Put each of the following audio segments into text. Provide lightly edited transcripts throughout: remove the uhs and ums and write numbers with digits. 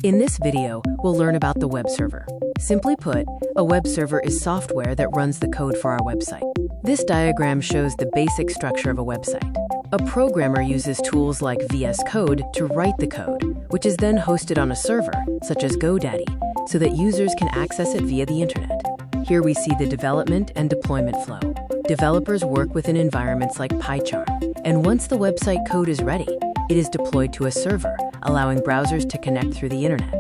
In this video, we'll learn about the web server. Simply put, a web server is software that runs the code for our website. This diagram shows the basic structure of a website. A programmer uses tools like VS Code to write the code, which is then hosted on a server, such as GoDaddy, so that users can access it via the internet. Here we see the development and deployment flow. Developers work within environments like PyCharm, and once the website code is ready, it is deployed to a server, allowing browsers to connect through the internet.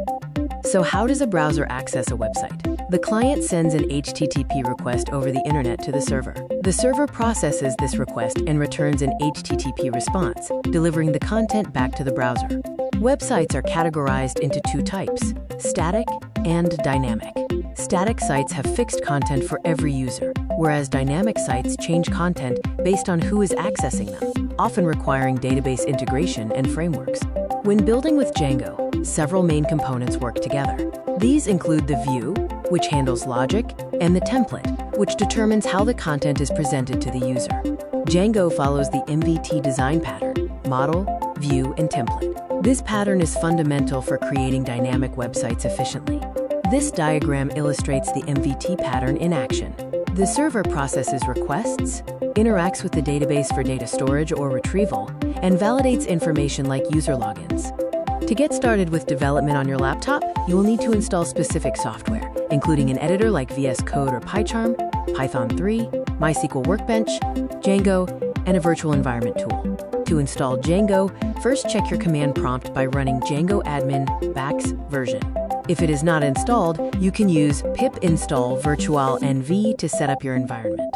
So how does a browser access a website? The client sends an HTTP request over the internet to the server. The server processes this request and returns an HTTP response, delivering the content back to the browser. Websites are categorized into two types, static and dynamic. Static sites have fixed content for every user, whereas dynamic sites change content based on who is accessing them, often requiring database integration and frameworks. When building with Django, several main components work together. These include the view, which handles logic, and the template, which determines how the content is presented to the user. Django follows the MVT design pattern: model, view, and template. This pattern is fundamental for creating dynamic websites efficiently. This diagram illustrates the MVT pattern in action. The server processes requests, interacts with the database for data storage or retrieval, and validates information like user logins. To get started with development on your laptop, you will need to install specific software, including an editor like VS Code or PyCharm, Python 3, MySQL Workbench, Django, and a virtual environment tool. To install Django, first check your command prompt by running Django admin -- version. If it is not installed, you can use pip install virtual nv to set up your environment.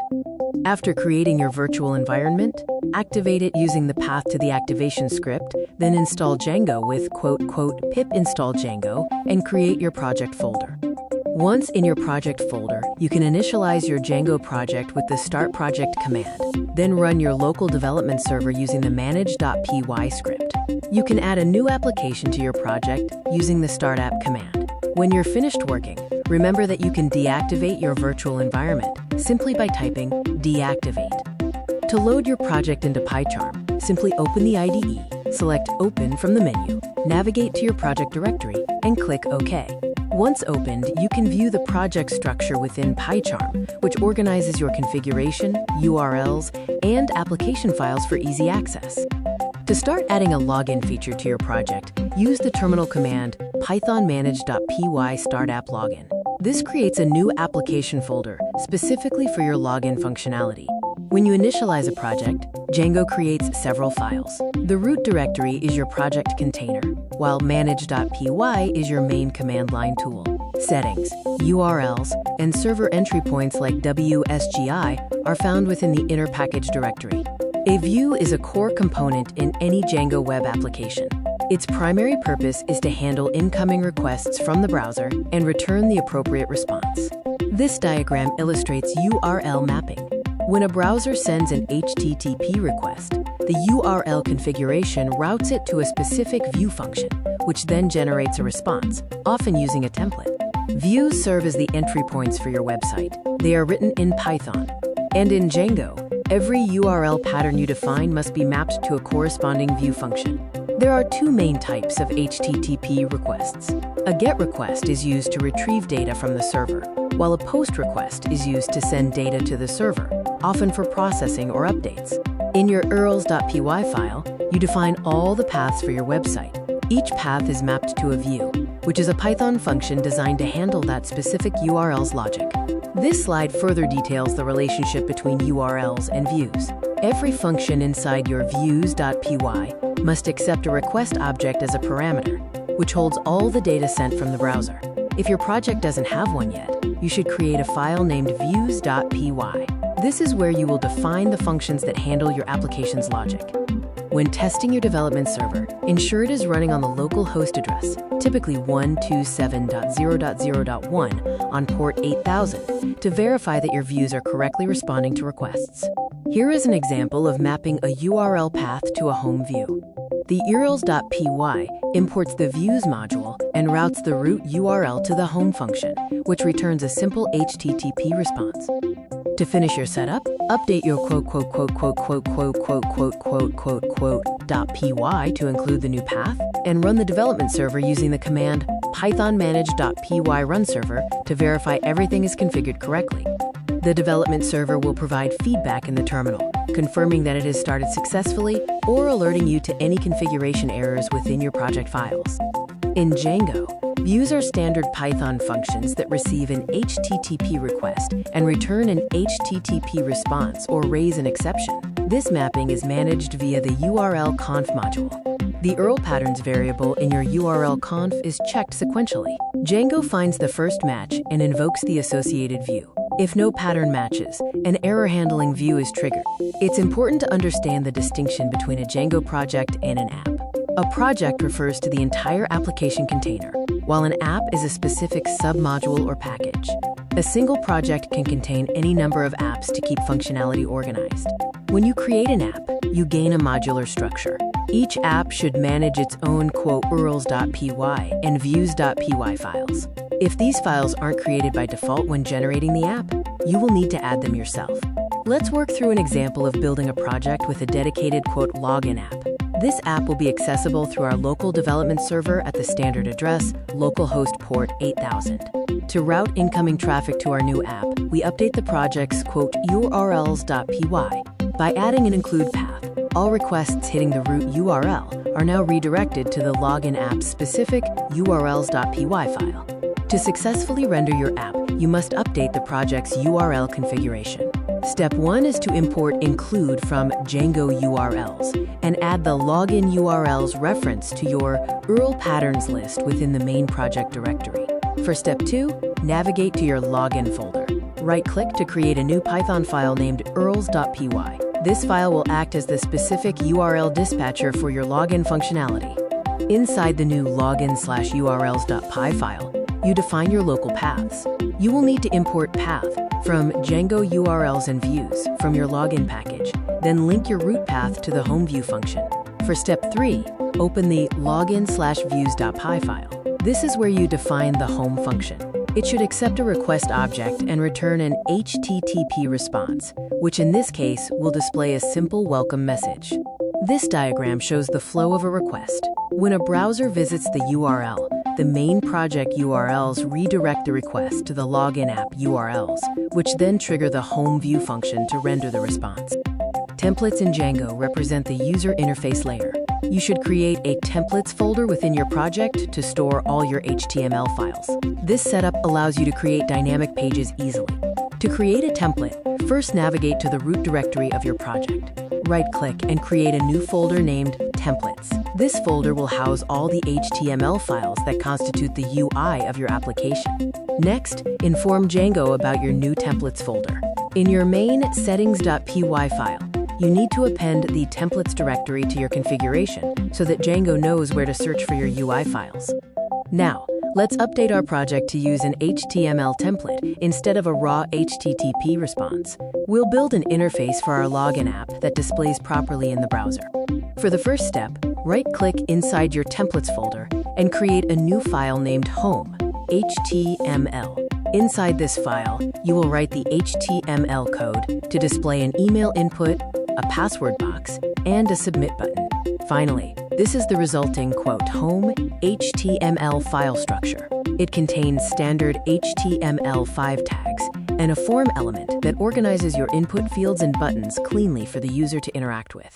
After creating your virtual environment, activate it using the path to the activation script, then install Django with "pip install Django" and create your project folder. Once in your project folder, you can initialize your Django project with the start project command, then run your local development server using the manage.py script. You can add a new application to your project using the start app command. When you're finished working, remember that you can deactivate your virtual environment simply by typing deactivate. To load your project into PyCharm, simply open the IDE, select Open from the menu, navigate to your project directory, and click OK. Once opened, you can view the project structure within PyCharm, which organizes your configuration, URLs, and application files for easy access. To start adding a login feature to your project, use the terminal command python manage.py start app login. This creates a new application folder specifically for your login functionality. When you initialize a project, Django creates several files. The root directory is your project container, while manage.py is your main command line tool. Settings, URLs, and server entry points like WSGI are found within the inner package directory. A view is a core component in any Django web application. Its primary purpose is to handle incoming requests from the browser and return the appropriate response. This diagram illustrates URL mapping. When a browser sends an HTTP request, the URL configuration routes it to a specific view function, which then generates a response, often using a template. Views serve as the entry points for your website. They are written in Python. And in Django, every URL pattern you define must be mapped to a corresponding view function. There are two main types of HTTP requests. A GET request is used to retrieve data from the server, while a POST request is used to send data to the server, often for processing or updates. In your urls.py file, you define all the paths for your website. Each path is mapped to a view, which is a Python function designed to handle that specific URL's logic. This slide further details the relationship between URLs and views. Every function inside your views.py must accept a request object as a parameter, which holds all the data sent from the browser. If your project doesn't have one yet, you should create a file named views.py. This is where you will define the functions that handle your application's logic. When testing your development server, ensure it is running on the local host address, typically 127.0.0.1 on port 8000, to verify that your views are correctly responding to requests. Here is an example of mapping a URL path to a home view. The urls.py imports the views module and routes the root URL to the home function, which returns a simple HTTP response. To finish your setup, update your .py to include the new path, and run the development server using the command python manage.py run server to verify everything is configured correctly. The development server will provide feedback in the terminal, confirming that it has started successfully or alerting you to any configuration errors within your project files. In Django, views are standard Python functions that receive an HTTP request and return an HTTP response or raise an exception. This mapping is managed via the URL conf module. The URL patterns variable in your URL conf is checked sequentially. Django finds the first match and invokes the associated view. If no pattern matches, an error handling view is triggered. It's important to understand the distinction between a Django project and an app. A project refers to the entire application container, while an app is a specific submodule or package. A single project can contain any number of apps to keep functionality organized. When you create an app, you gain a modular structure. Each app should manage its own urls.py and views.py files. If these files aren't created by default when generating the app, you will need to add them yourself. Let's work through an example of building a project with a dedicated login app. This app will be accessible through our local development server at the standard address, localhost port 8000. To route incoming traffic to our new app, we update the project's urls.py. By adding an include path, all requests hitting the root URL are now redirected to the login app's specific urls.py file. To successfully render your app, you must update the project's URL configuration. Step 1 is to import include from Django URLs and add the login URLs reference to your URL patterns list within the main project directory. For step 2, navigate to your login folder. Right-click to create a new Python file named urls.py. This file will act as the specific URL dispatcher for your login functionality. Inside the new login/urls.py file, you define your local paths. You will need to import path from Django URLs and views from your login package, then link your root path to the home view function. For step 3, open the login/views.py file. This is where you define the home function. It should accept a request object and return an HTTP response, which in this case will display a simple welcome message. This diagram shows the flow of a request. When a browser visits the URL, the main project URLs redirect the request to the login app URLs, which then trigger the home view function to render the response. Templates in Django represent the user interface layer. You should create a templates folder within your project to store all your HTML files. This setup allows you to create dynamic pages easily. To create a template, first navigate to the root directory of your project. Right-click and create a new folder named Templates. This folder will house all the HTML files that constitute the UI of your application. Next, inform Django about your new templates folder. In your main settings.py file, you need to append the templates directory to your configuration so that Django knows where to search for your UI files. Now, let's update our project to use an HTML template instead of a raw HTTP response. We'll build an interface for our login app that displays properly in the browser. For the first step, right-click inside your templates folder and create a new file named home.html. Inside this file, you will write the HTML code to display an email input, a password box, and a submit button. Finally, this is the resulting home HTML file structure. It contains standard HTML5 tags and a form element that organizes your input fields and buttons cleanly for the user to interact with.